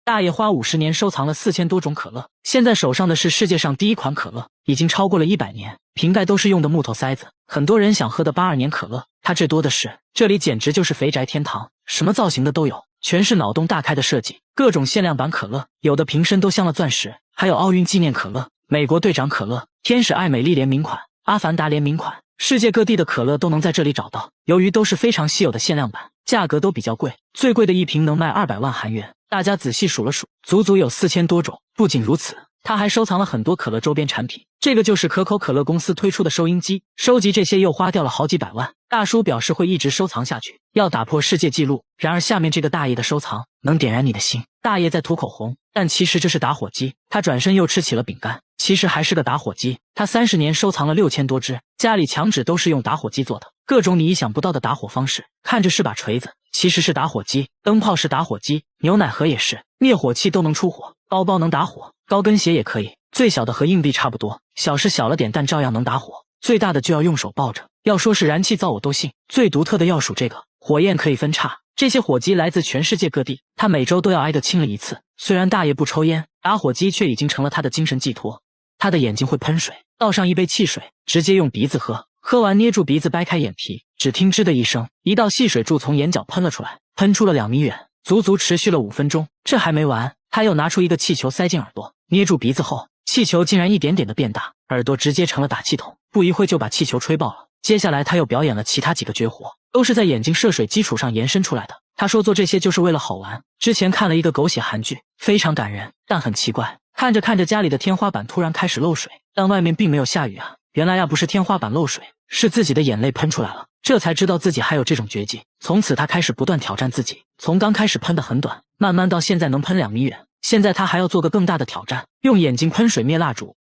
大爷花50年收藏了4000多种可乐，现在手上的是世界上第一款可乐，已经超过了100年，瓶盖都是用的木头塞子。很多人想喝的82年可乐，他这多的是。这里简直就是肥宅天堂，什么造型的都有，全是脑洞大开的设计，各种限量版可乐，有的瓶身都镶了钻石，还有奥运纪念可乐、美国队长可乐、天使爱美丽联名款、阿凡达联名款，世界各地的可乐都能在这里找到。由于都是非常稀有的限量版，价格都比较贵，最贵的一瓶能卖200万韩元。大家仔细数了数，足足有4000多种。不仅如此，他还收藏了很多可乐周边产品，这个就是可口可乐公司推出的收音机，收集这些又花掉了好几百万。大叔表示会一直收藏下去，要打破世界纪录。然而下面这个大爷的收藏能点燃你的心。大爷在涂口红，但其实这是打火机。他转身又吃起了饼干，其实还是个打火机。他30年收藏了6000多支，家里墙纸都是用打火机做的，各种你意想不到的打火方式。看着是把锤子，其实是打火机。灯泡是打火机，牛奶盒也是，灭火器都能出火，包包能打火，高跟鞋也可以，最小的和硬币差不多，小是小了点，但照样能打火。最大的就要用手抱着。要说是燃气灶我都信，最独特的要数这个，火焰可以分叉。这些火机来自全世界各地，他每周都要挨个清理一次。虽然大爷不抽烟，打火机却已经成了他的精神寄托。他的眼睛会喷水，倒上一杯汽水，直接用鼻子喝，喝完捏住鼻子掰开眼皮，只听吱的一声，一道细水柱从眼角喷了出来，喷出了2米远，足足持续了5分钟。这还没完，他又拿出一个气球塞进耳朵，捏住鼻子后，气球竟然一点点的变大，耳朵直接成了打气筒，不一会就把气球吹爆了。接下来他又表演了其他几个绝活，都是在眼睛射水基础上延伸出来的。他说做这些就是为了好玩。之前看了一个狗血韩剧，非常感人，但很奇怪，看着看着家里的天花板突然开始漏水，但外面并没有下雨啊。原来不是天花板漏水，是自己的眼泪喷出来了。这才知道自己还有这种绝技。从此他开始不断挑战自己，从刚开始喷得很短，慢慢到现在能喷2米远。现在他还要做个更大的挑战，用眼睛喷水灭蜡烛。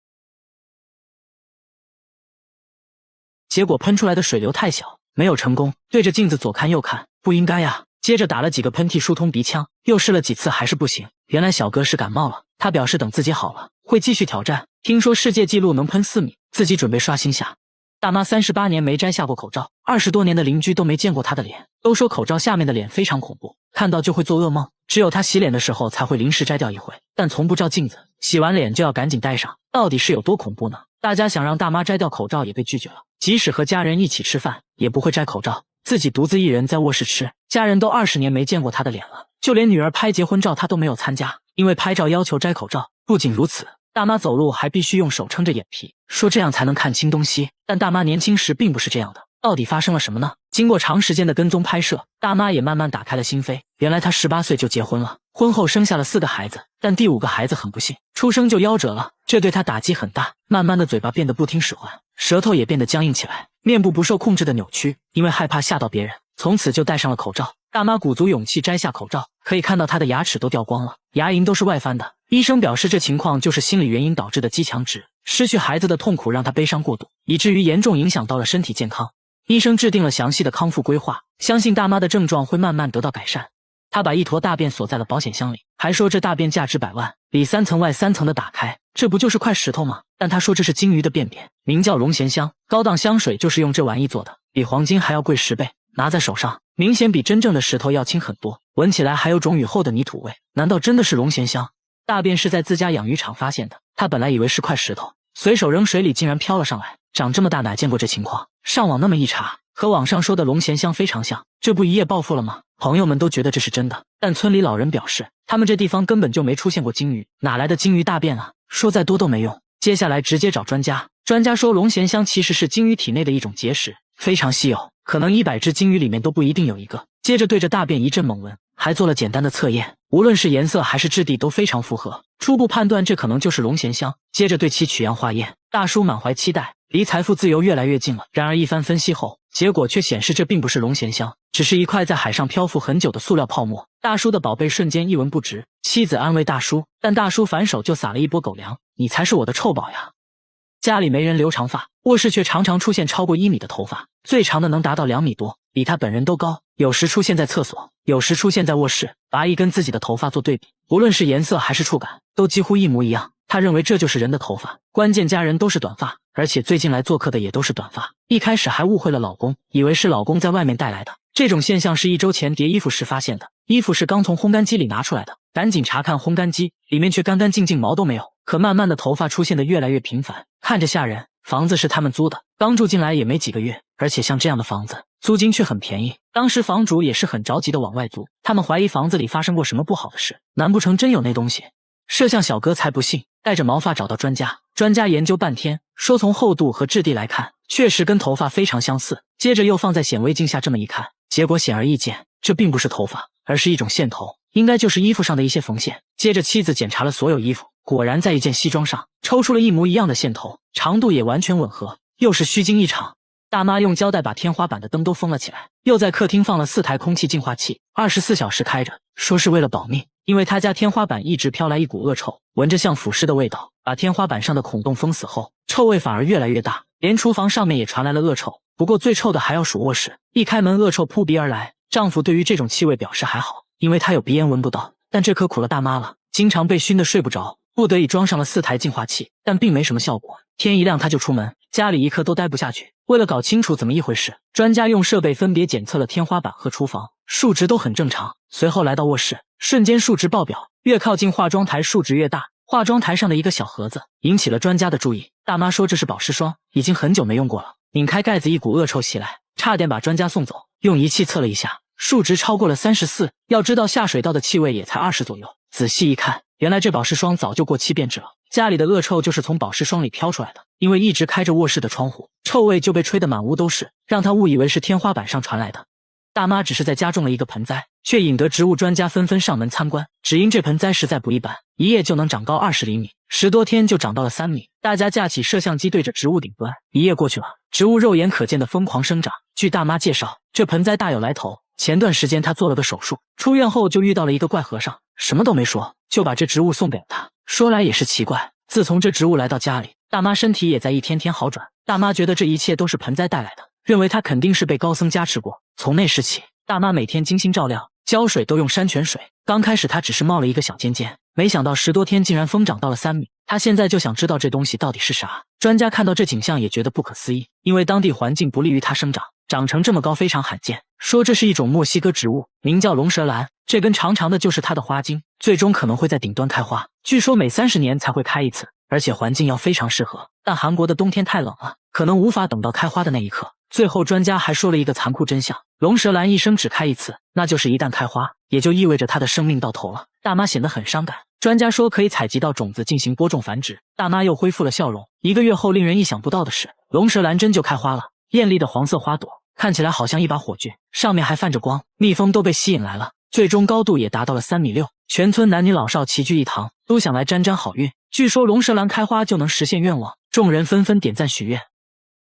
结果喷出来的水流太小，没有成功，对着镜子左看右看，不应该呀。接着打了几个喷嚏疏通鼻腔，又试了几次还是不行。原来小哥是感冒了，他表示等自己好了会继续挑战。听说世界纪录能喷4米，自己准备刷新下。大妈38年没摘下过口罩，20多年的邻居都没见过她的脸，都说口罩下面的脸非常恐怖，看到就会做噩梦。只有她洗脸的时候才会临时摘掉一回，但从不照镜子，洗完脸就要赶紧戴上。到底是有多恐怖呢？大家想让大妈摘掉口罩也被拒绝了，即使和家人一起吃饭也不会摘口罩，自己独自一人在卧室吃。家人都20年没见过她的脸了，就连女儿拍结婚照她都没有参加，因为拍照要求摘口罩。不仅如此，大妈走路还必须用手撑着眼皮，说这样才能看清东西。但大妈年轻时并不是这样的，到底发生了什么呢？经过长时间的跟踪拍摄，大妈也慢慢打开了心扉。原来她18岁就结婚了，婚后生下了4个孩子，但第5个孩子很不幸，出生就夭折了，这对她打击很大。慢慢的嘴巴变得不听使唤，舌头也变得僵硬起来，面部不受控制的扭曲，因为害怕吓到别人，从此就戴上了口罩。大妈鼓足勇气摘下口罩，可以看到她的牙齿都掉光了，牙龈都是外翻的。医生表示这情况就是心理原因导致的肌强直，失去孩子的痛苦让她悲伤过度，以至于严重影响到了身体健康。医生制定了详细的康复规划，相信大妈的症状会慢慢得到改善。他把一坨大便锁在了保险箱里，还说这大便价值100万，里3层外3层的打开，这不就是块石头吗？但他说这是金鱼的便便，名叫龙涎香，高档香水就是用这玩意做的，比黄金还要贵10倍，拿在手上明显比真正的石头要轻很多，闻起来还有种雨后的泥土味。难道真的是龙涎香？大便是在自家养鱼场发现的，他本来以为是块石头，随手扔水里竟然飘了上来，长这么大哪见过这情况？上网那么一查，和网上说的龙涎香非常像，这不一夜暴富了吗？朋友们都觉得这是真的，但村里老人表示，他们这地方根本就没出现过金鱼，哪来的金鱼大便啊？说再多都没用。接下来直接找专家，专家说龙涎香其实是金鱼体内的一种结石，非常稀有，可能100只金鱼里面都不一定有一个。接着对着大便一阵猛闻，还做了简单的测验，无论是颜色还是质地都非常符合，初步判断这可能就是龙涎香。接着对其取样化验，大叔满怀期待，离财富自由越来越近了。然而一番分析后，结果却显示这并不是龙涎香，只是一块在海上漂浮很久的塑料泡沫。大叔的宝贝瞬间一文不值，妻子安慰大叔，但大叔反手就撒了一波狗粮，你才是我的臭宝呀。家里没人留长发，卧室却常常出现超过1米的头发，最长的能达到2米多，比他本人都高，有时出现在厕所，有时出现在卧室。拔一跟自己的头发做对比，无论是颜色还是触感，都几乎一模一样。他认为这就是人的头发，关键家人都是短发，而且最近来做客的也都是短发。一开始还误会了老公，以为是老公在外面带来的。这种现象是1周前叠衣服时发现的，衣服是刚从烘干机里拿出来的，赶紧查看烘干机，里面却干干净净，毛都没有。可慢慢的头发出现的越来越频繁，看着吓人。房子是他们租的，刚住进来也没几个月，而且像这样的房子，租金却很便宜。当时房主也是很着急的往外租，他们怀疑房子里发生过什么不好的事，难不成真有那东西？摄像小哥才不信，带着毛发找到专家，专家研究半天，说从厚度和质地来看，确实跟头发非常相似。接着又放在显微镜下这么一看，结果显而易见，这并不是头发，而是一种线头，应该就是衣服上的一些缝线。接着妻子检查了所有衣服，果然在一件西装上抽出了一模一样的线头，长度也完全吻合，又是虚惊一场。大妈用胶带把天花板的灯都封了起来，又在客厅放了4台空气净化器，24小时开着，说是为了保命。因为他家天花板一直飘来一股恶臭，闻着像腐尸的味道，把天花板上的孔洞封死后，臭味反而越来越大，连厨房上面也传来了恶臭。不过最臭的还要数卧室，一开门恶臭扑鼻而来。丈夫对于这种气味表示还好，因为他有鼻炎闻不到，但这可苦了大妈了，经常被熏得睡不着，不得已装上了4台净化器，但并没什么效果。天一亮他就出门，家里一刻都待不下去。为了搞清楚怎么一回事，专家用设备分别检测了天花板和厨房，数值都很正常。随后来到卧室，瞬间数值爆表，越靠近化妆台数值越大。化妆台上的一个小盒子引起了专家的注意，大妈说这是保湿霜，已经很久没用过了。拧开盖子，一股恶臭袭来，差点把专家送走。用仪器测了一下，数值超过了34，要知道下水道的气味也才20左右。仔细一看，原来这保湿霜早就过期变质了，家里的恶臭就是从保湿霜里飘出来的。因为一直开着卧室的窗户，臭味就被吹得满屋都是，让他误以为是天花板上传来的。大妈只是在家种了一个盆栽，却引得植物专家纷纷上门参观，只因这盆栽实在不一般，一夜就能长高20厘米，10多天就长到了3米。大家架起摄像机对着植物顶端，一夜过去了，植物肉眼可见的疯狂生长。据大妈介绍，这盆栽大有来头，前段时间她做了个手术，出院后就遇到了一个怪和尚，什么都没说，就把这植物送给了她。说来也是奇怪，自从这植物来到家里，大妈身体也在一天天好转。大妈觉得这一切都是盆栽带来的，认为她肯定是被高僧加持过。从那时起，大妈每天精心照料，浇水都用山泉水。刚开始她只是冒了一个小尖尖，没想到10多天竟然疯长到了3米。她现在就想知道这东西到底是啥。专家看到这景象也觉得不可思议，因为当地环境不利于它生长，长成这么高非常罕见。说这是一种墨西哥植物，名叫龙舌兰，这根长长的就是它的花茎，最终可能会在顶端开花，据说每30年才会开一次，而且环境要非常适合。但韩国的冬天太冷了，可能无法等到开花的那一刻。最后专家还说了一个残酷真相，龙舌兰一生只开一次，那就是一旦开花，也就意味着它的生命到头了。大妈显得很伤感，专家说可以采集到种子进行播种繁殖。大妈又恢复了笑容。1个月后，令人意想不到的是，龙舌兰真就开花了，艳丽的黄色花朵看起来好像一把火炬，上面还泛着光，蜜蜂都被吸引来了，最终高度也达到了3.6米。全村男女老少齐聚一堂，都想来沾沾好运。据说龙舌兰开花就能实现愿望，众人纷纷点赞许愿。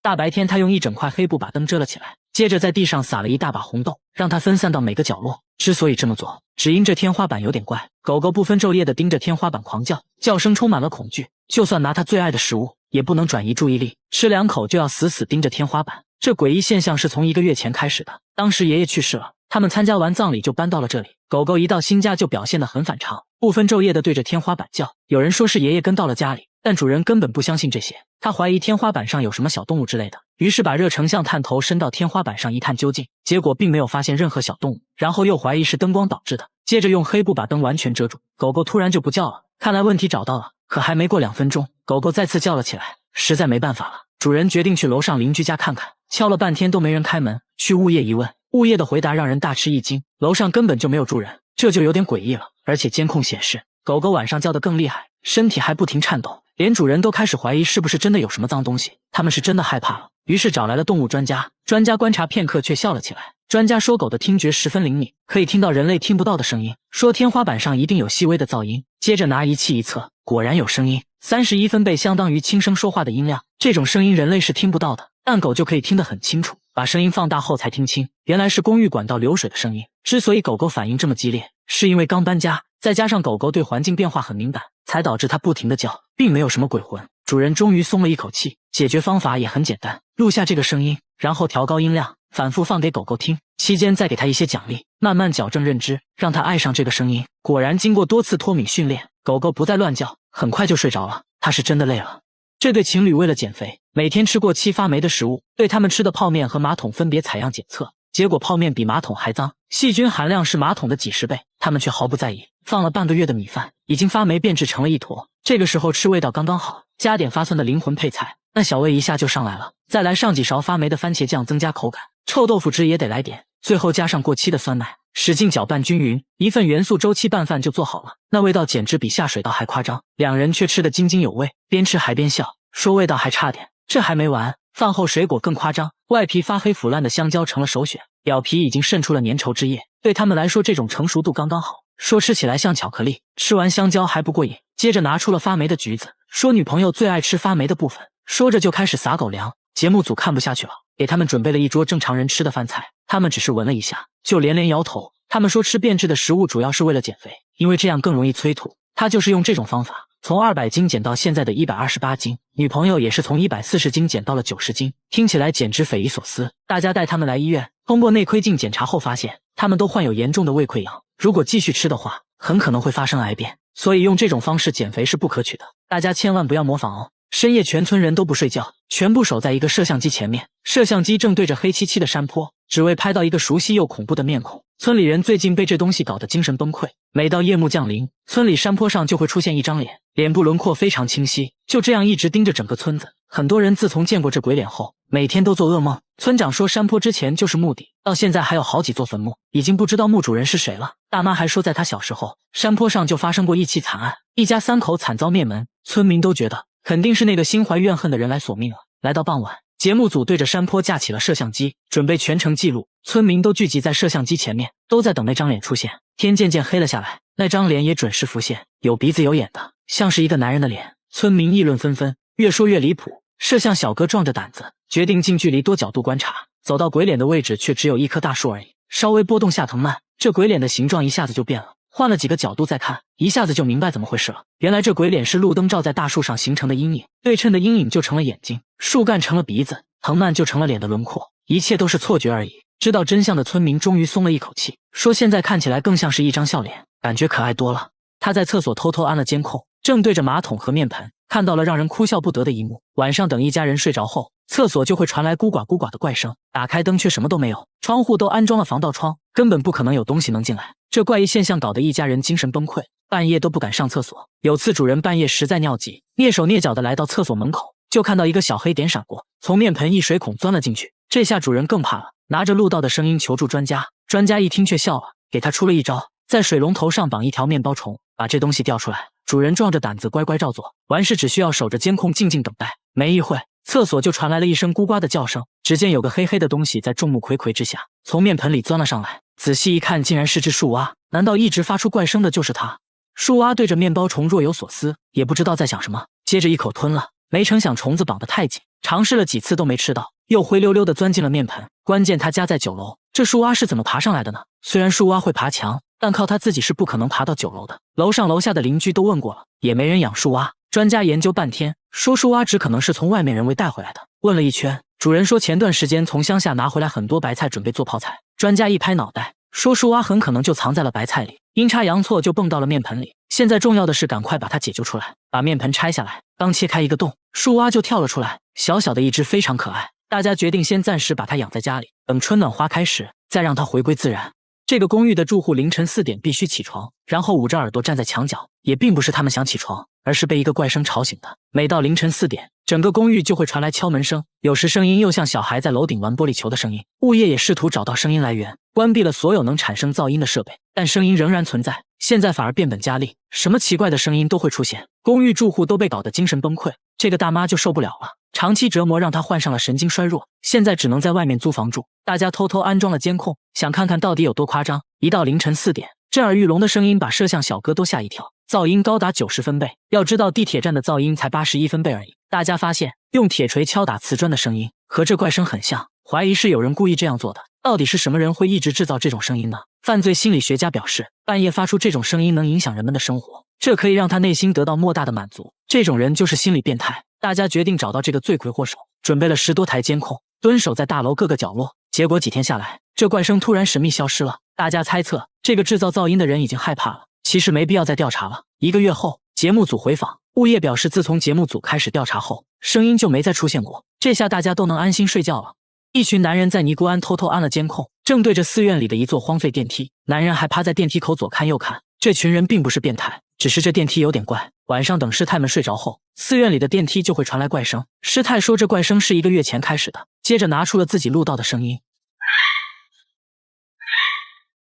大白天，他用一整块黑布把灯遮了起来，接着在地上撒了一大把红豆，让它分散到每个角落。之所以这么做，只因这天花板有点怪，狗狗不分昼夜地盯着天花板狂叫，叫声充满了恐惧。就算拿它最爱的食物，也不能转移注意力，吃2口就要死死盯着天花板。这诡异现象是从1个月前开始的，当时爷爷去世了，他们参加完葬礼就搬到了这里。狗狗一到新家就表现得很反常，不分昼夜地对着天花板叫。有人说是爷爷跟到了家里，但主人根本不相信这些，他怀疑天花板上有什么小动物之类的，于是把热成像探头伸到天花板上一探究竟，结果并没有发现任何小动物，然后又怀疑是灯光导致的，接着用黑布把灯完全遮住。狗狗突然就不叫了，看来问题找到了。可还没过2分钟，狗狗再次叫了起来，实在没办法了，主人决定去楼上邻居家看看。敲了半天都没人开门，去物业一问，物业的回答让人大吃一惊，楼上根本就没有住人，这就有点诡异了。而且监控显示，狗狗晚上叫得更厉害，身体还不停颤抖，连主人都开始怀疑是不是真的有什么脏东西，他们是真的害怕了，于是找来了动物专家。专家观察片刻却笑了起来。专家说狗的听觉十分灵敏，可以听到人类听不到的声音，说天花板上一定有细微的噪音。接着拿仪器一测，果然有声音，31分贝相当于轻声说话的音量，这种声音人类是听不到的，但狗就可以听得很清楚。把声音放大后才听清，原来是公寓管道流水的声音。之所以狗狗反应这么激烈，是因为刚搬家，再加上狗狗对环境变化很敏感，才导致它不停地叫，并没有什么鬼魂。主人终于松了一口气，解决方法也很简单，录下这个声音，然后调高音量，反复放给狗狗听，期间再给它一些奖励，慢慢矫正认知，让它爱上这个声音。果然经过多次脱敏训练，狗狗不再乱叫，很快就睡着了。它是真的累了。这对情侣为了减肥，每天吃过7发霉的食物，对他们吃的泡面和马桶分别采样检测，结果泡面比马桶还脏，细菌含量是马桶的几10倍，他们却毫不在意。放了半个月的米饭已经发霉变质成了一坨，这个时候吃味道刚刚好，加点发酸的灵魂配菜，那小味一下就上来了。再来上几勺发霉的番茄酱增加口感，臭豆腐汁也得来点，最后加上过期的酸奶，使劲搅拌均匀，一份元素周期拌饭就做好了。那味道简直比下水道还夸张，两人却吃得津津有味，边吃还边笑，说味道还差点。这还没完，饭后水果更夸张，外皮发黑腐烂的香蕉成了首选，表皮已经渗出了粘稠汁液，对他们来说这种成熟度刚刚好，说吃起来像巧克力。吃完香蕉还不过瘾，接着拿出了发霉的橘子，说女朋友最爱吃发霉的部分，说着就开始撒狗粮。节目组看不下去了，给他们准备了一桌正常人吃的饭菜，他们只是闻了一下就连连摇头。他们说吃变质的食物主要是为了减肥，因为这样更容易催吐。他就是用这种方法从200斤减到现在的128斤，女朋友也是从140斤减到了90斤，听起来简直匪夷所思。大家带他们来医院，通过内窥镜检查后发现，他们都患有严重的胃溃疡，如果继续吃的话，很可能会发生癌变，所以用这种方式减肥是不可取的，大家千万不要模仿哦。深夜全村人都不睡觉，全部守在一个摄像机前面，摄像机正对着黑漆漆的山坡，只为拍到一个熟悉又恐怖的面孔。村里人最近被这东西搞得精神崩溃，每到夜幕降临，村里山坡上就会出现一张脸，脸部轮廓非常清晰，就这样一直盯着整个村子。很多人自从见过这鬼脸后，每天都做噩梦。村长说山坡之前就是墓地，到现在还有好几座坟墓，已经不知道墓主人是谁了。大妈还说在她小时候，山坡上就发生过一起惨案，一家3口惨遭灭门，村民都觉得肯定是那个心怀怨恨的人来索命了。来到傍晚，节目组对着山坡架起了摄像机，准备全程记录。村民都聚集在摄像机前面，都在等那张脸出现。天渐渐黑了下来，那张脸也准时浮现，有鼻子有眼的，像是一个男人的脸。村民议论纷纷，越说越离谱。摄像小哥壮着胆子，决定近距离多角度观察。走到鬼脸的位置，却只有一棵大树而已，稍微拨动下藤蔓，这鬼脸的形状一下子就变了。换了几个角度再看，一下子就明白怎么回事了。原来这鬼脸是路灯照在大树上形成的阴影，对称的阴影就成了眼睛，树干成了鼻子，藤蔓就成了脸的轮廓，一切都是错觉而已。知道真相的村民终于松了一口气，说现在看起来更像是一张笑脸，感觉可爱多了。他在厕所偷偷安了监控，正对着马桶和面盆，看到了让人哭笑不得的一幕。晚上等一家人睡着后，厕所就会传来咕呱咕呱的怪声，打开灯却什么都没有，窗户都安装了防盗窗，根本不可能有东西能进来。这怪异现象搞得一家人精神崩溃，半夜都不敢上厕所。有次主人半夜实在尿急，蹑手蹑脚的来到厕所门口，就看到一个小黑点闪过，从面盆一水孔钻了进去。这下主人更怕了，拿着录到的声音求助专家。专家一听却笑了，给他出了一招，在水龙头上绑一条面包虫，把这东西调出来。主人壮着胆子乖乖照做，完事只需要守着监控静静等待。没一会，厕所就传来了一声咕呱的叫声，只见有个黑黑的东西在众目睽睽之下从面盆里钻了上来，仔细一看竟然是只树蛙。难道一直发出怪声的就是它？树蛙对着面包虫若有所思，也不知道在想什么，接着一口吞了。没成想虫子绑得太紧，尝试了几次都没吃到，又灰溜溜地钻进了面盆。关键它家在9楼，这树蛙是怎么爬上来的呢？虽然树蛙会爬墙，但靠它自己是不可能爬到9楼的。楼上楼下的邻居都问过了，也没人养树蛙。专家研究半天，说树蛙只可能是从外面人为带回来的。问了一圈，主人说前段时间从乡下拿回来很多白菜，准备做泡菜。专家一拍脑袋，说树蛙很可能就藏在了白菜里，阴差阳错就蹦到了面盆里。现在重要的是赶快把它解救出来。把面盆拆下来，刚切开一个洞，树蛙就跳了出来，小小的一只，非常可爱。大家决定先暂时把它养在家里，等春暖花开时再让它回归自然。这个公寓的住户凌晨4点必须起床，然后捂着耳朵站在墙角，也并不是他们想起床，而是被一个怪声吵醒的。每到凌晨4点，整个公寓就会传来敲门声，有时声音又像小孩在楼顶玩玻璃球的声音。物业也试图找到声音来源，关闭了所有能产生噪音的设备，但声音仍然存在。现在反而变本加厉，什么奇怪的声音都会出现，公寓住户都被搞得精神崩溃。这个大妈就受不了了，长期折磨让她患上了神经衰弱，现在只能在外面租房住。大家偷偷安装了监控，想看看到底有多夸张。一到凌晨4点，震耳欲聋的声音把摄像小哥都吓一跳，噪音高达90分贝。要知道地铁站的噪音才81分贝而已。大家发现用铁锤敲打瓷砖的声音和这怪声很像，怀疑是有人故意这样做的。到底是什么人会一直制造这种声音呢？犯罪心理学家表示，半夜发出这种声音能影响人们的生活，这可以让他内心得到莫大的满足。这种人就是心理变态。大家决定找到这个罪魁祸首，准备了10多台监控，蹲守在大楼各个角落。结果几天下来，这怪声突然神秘消失了。大家猜测，这个制造噪音的人已经害怕了，其实没必要再调查了。1个月后，节目组回访，物业表示自从节目组开始调查后，声音就没再出现过。这下大家都能安心睡觉了。一群男人在尼姑庵偷偷安了监控，正对着寺院里的一座荒废电梯，男人还趴在电梯口左看右看。这群人并不是变态，只是这电梯有点怪。晚上等师太们睡着后，寺院里的电梯就会传来怪声。师太说这怪声是1个月前开始的，接着拿出了自己录到的声音。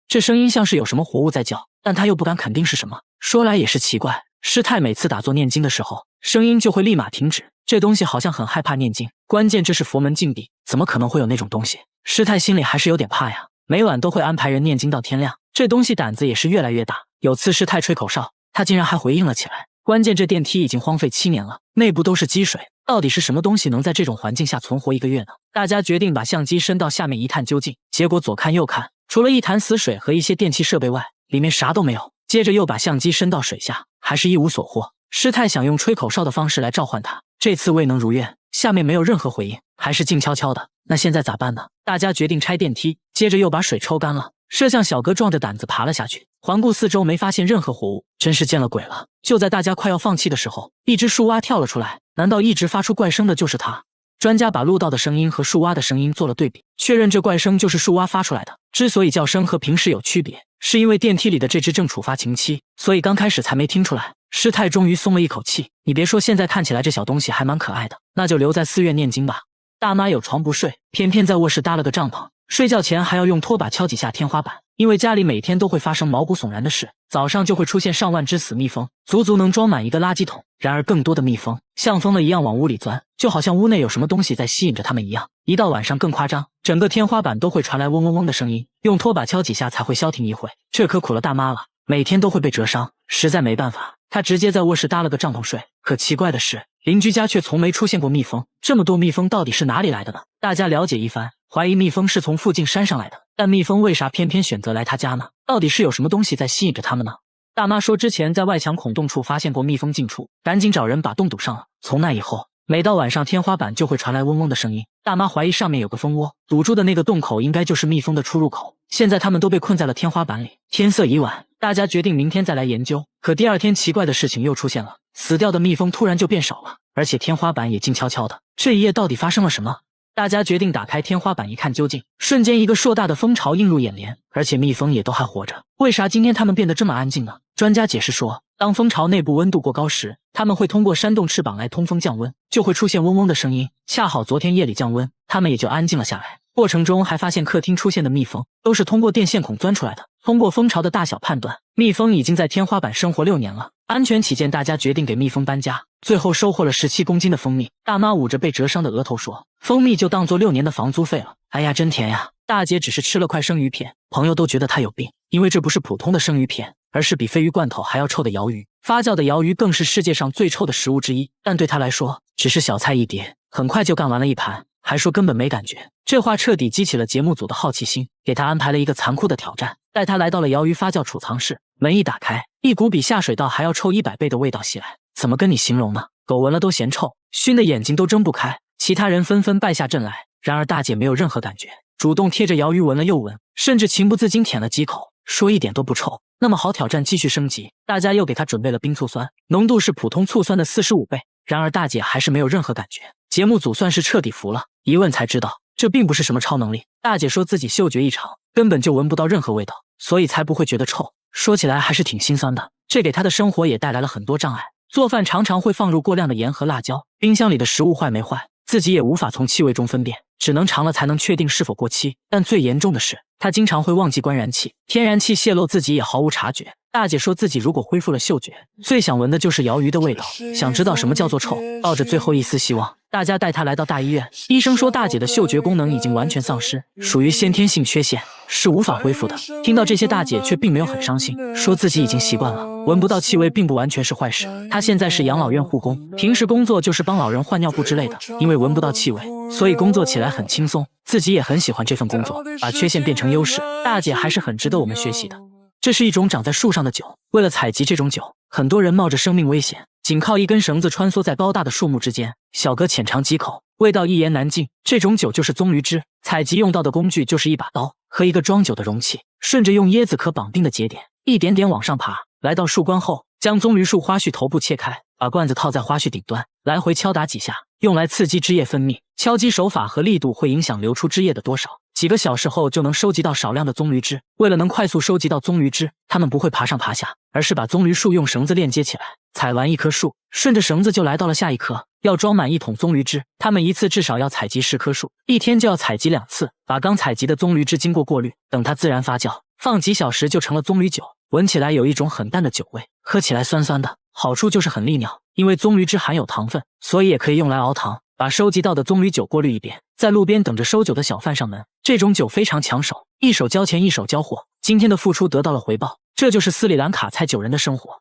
这声音像是有什么活物在叫，但他又不敢肯定是什么。说来也是奇怪，师太每次打坐念经的时候，声音就会立马停止。这东西好像很害怕念经，关键这是佛门禁地，怎么可能会有那种东西？师太心里还是有点怕呀。每晚都会安排人念经到天亮，这东西胆子也是越来越大。有次师太吹口哨，他竟然还回应了起来。关键这电梯已经荒废7年了，内部都是积水，到底是什么东西能在这种环境下存活1个月呢？大家决定把相机伸到下面一探究竟，结果左看右看，除了一潭死水和一些电器设备外，里面啥都没有。接着又把相机伸到水下，还是一无所获。师太想用吹口哨的方式来召唤他，这次未能如愿，下面没有任何回应，还是静悄悄的。那现在咋办呢？大家决定拆电梯，接着又把水抽干了。摄像小哥壮着胆子爬了下去，环顾四周没发现任何活物，真是见了鬼了。就在大家快要放弃的时候，一只树蛙跳了出来，难道一直发出怪声的就是它？专家把录到的声音和树蛙的声音做了对比，确认这怪声就是树蛙发出来的。之所以叫声和平时有区别，是因为电梯里的这只正处发情期，所以刚开始才没听出来。师太终于松了一口气，你别说，现在看起来这小东西还蛮可爱的，那就留在寺院念经吧。大妈有床不睡，偏偏在卧室搭了个帐篷，睡觉前还要用拖把敲几下天花板，因为家里每天都会发生毛骨悚然的事，早上就会出现上万只死蜜蜂，足足能装满一个垃圾桶。然而更多的蜜蜂像疯了一样往屋里钻，就好像屋内有什么东西在吸引着它们一样。一到晚上更夸张，整个天花板都会传来嗡嗡嗡的声音，用拖把敲几下才会消停一会。这可苦了大妈了，每天都会被蛰伤，实在没办法，她直接在卧室搭了个帐篷睡。可奇怪的是，邻居家却从没出现过蜜蜂，这么多蜜蜂到底是哪里来的呢？大家了解一番，怀疑蜜蜂是从附近山上来的，但蜜蜂为啥偏偏选择来他家呢？到底是有什么东西在吸引着它们呢？大妈说之前在外墙孔洞处发现过蜜蜂进出，赶紧找人把洞堵上了。从那以后，每到晚上天花板就会传来嗡嗡的声音，大妈怀疑上面有个蜂窝，堵住的那个洞口应该就是蜜蜂的出入口。现在它们都被困在了天花板里。天色已晚，大家决定明天再来研究。可第二天奇怪的事情又出现了，死掉的蜜蜂突然就变少了，而且天花板也静悄悄的。这一夜到底发生了什么？大家决定打开天花板一看究竟，瞬间一个硕大的蜂巢映入眼帘，而且蜜蜂也都还活着。为啥今天它们变得这么安静呢？专家解释说，当蜂巢内部温度过高时，它们会通过扇动翅膀来通风降温，就会出现嗡嗡的声音。恰好昨天夜里降温，它们也就安静了下来。过程中还发现客厅出现的蜜蜂都是通过电线孔钻出来的。通过蜂巢的大小判断，蜜蜂已经在天花板生活6年了。安全起见，大家决定给蜜蜂搬家，最后收获了17公斤的蜂蜜。大妈捂着被蛰伤的额头说，蜂蜜就当做6年的房租费了。哎呀，真甜呀！大姐只是吃了块生鱼片，朋友都觉得她有病，因为这不是普通的生鱼片，而是比鲱鱼罐头还要臭的鳐鱼。发酵的鳐鱼更是世界上最臭的食物之一，但对她来说只是小菜一碟，很快就干完了一盘，还说根本没感觉。这话彻底激起了节目组的好奇心，给他安排了一个残酷的挑战，带他来到了鳐鱼发酵储藏室。门一打开，一股比下水道还要臭100倍的味道袭来，怎么跟你形容呢？狗闻了都嫌臭，熏得眼睛都睁不开。其他人纷纷败下阵来，然而大姐没有任何感觉，主动贴着鳐鱼闻了又闻，甚至情不自禁舔了几口，说一点都不臭。那么好，挑战继续升级，大家又给她准备了冰醋酸，浓度是普通醋酸的45倍，然而大姐还是没有任何感觉。节目组算是彻底服了，一问才知道这并不是什么超能力。大姐说自己嗅觉异常，根本就闻不到任何味道，所以才不会觉得臭。说起来还是挺心酸的，这给她的生活也带来了很多障碍。做饭常常会放入过量的盐和辣椒，冰箱里的食物坏没坏，自己也无法从气味中分辨，只能尝了才能确定是否过期。但最严重的是，她经常会忘记关燃气，天然气泄漏自己也毫无察觉。大姐说自己如果恢复了嗅觉，最想闻的就是鳐鱼的味道，想知道什么叫做臭。抱着最后一丝希望，大家带她来到大医院，医生说大姐的嗅觉功能已经完全丧失，属于先天性缺陷，是无法恢复的。听到这些，大姐却并没有很伤心，说自己已经习惯了，闻不到气味并不完全是坏事。她现在是养老院护工，平时工作就是帮老人换尿布之类的，因为闻不到气味，所以工作起来很轻松，自己也很喜欢这份工作，把缺陷变成优势。大姐还是很值得我们学习的。这是一种长在树上的酒，为了采集这种酒，很多人冒着生命危险，仅靠一根绳子穿梭在高大的树木之间。小哥浅尝几口，味道一言难尽。这种酒就是棕榈汁，采集用到的工具就是一把刀和一个装酒的容器，顺着用椰子壳绑定的节点，一点点往上爬。来到树冠后，将棕榈树花序头部切开，把罐子套在花序顶端，来回敲打几下，用来刺激汁液分泌。敲击手法和力度会影响流出汁液的多少。几个小时后就能收集到少量的棕榈汁。为了能快速收集到棕榈汁，他们不会爬上爬下，而是把棕榈树用绳子链接起来。采完一棵树，顺着绳子就来到了下一棵，要装满1桶棕榈汁。他们一次至少要采集10棵树，一天就要采集2次，把刚采集的棕榈汁经过过滤，等它自然发酵，放几小时就成了棕榈酒。闻起来有一种很淡的酒味，喝起来酸酸的，好处就是很利尿。因为棕榈汁含有糖分，所以也可以用来熬糖。把收集到的棕榈酒过滤一遍，在路边等着收酒的小贩上门。这种酒非常抢手，一手交钱一手交货，今天的付出得到了回报，这就是斯里兰卡菜酒人的生活。